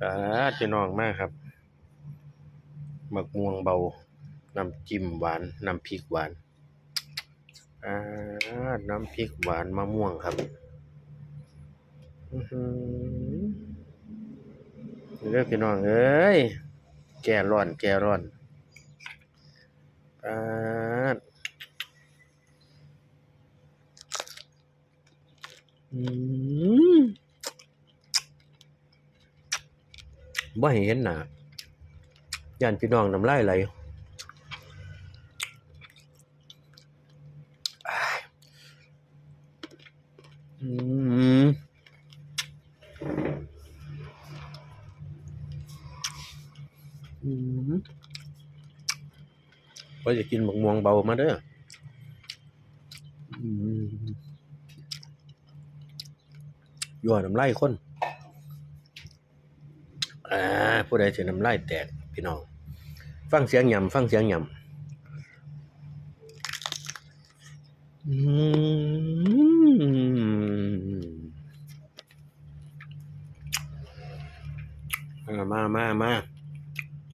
พี่น้องมากครับหมักม่วงเบาน้ำจิ้มหวานน้ำพริกหวานน้ำพริกหวานมะม่วงครับเลือกพี่น้องเอ้ยแก่ร้อนแก่ร้อนอ่าอืมบ่ให้เห็นหน้าย่านพี่น้องน้ำลายไหลอืมอืมว่าจะกินหมกม่วงเบามาเด้ออืมยั่วน้ำลายคนผู้ใดสิน้ำลายแตกพี่น้องฟังเสียงยำฟังเสียงยำมา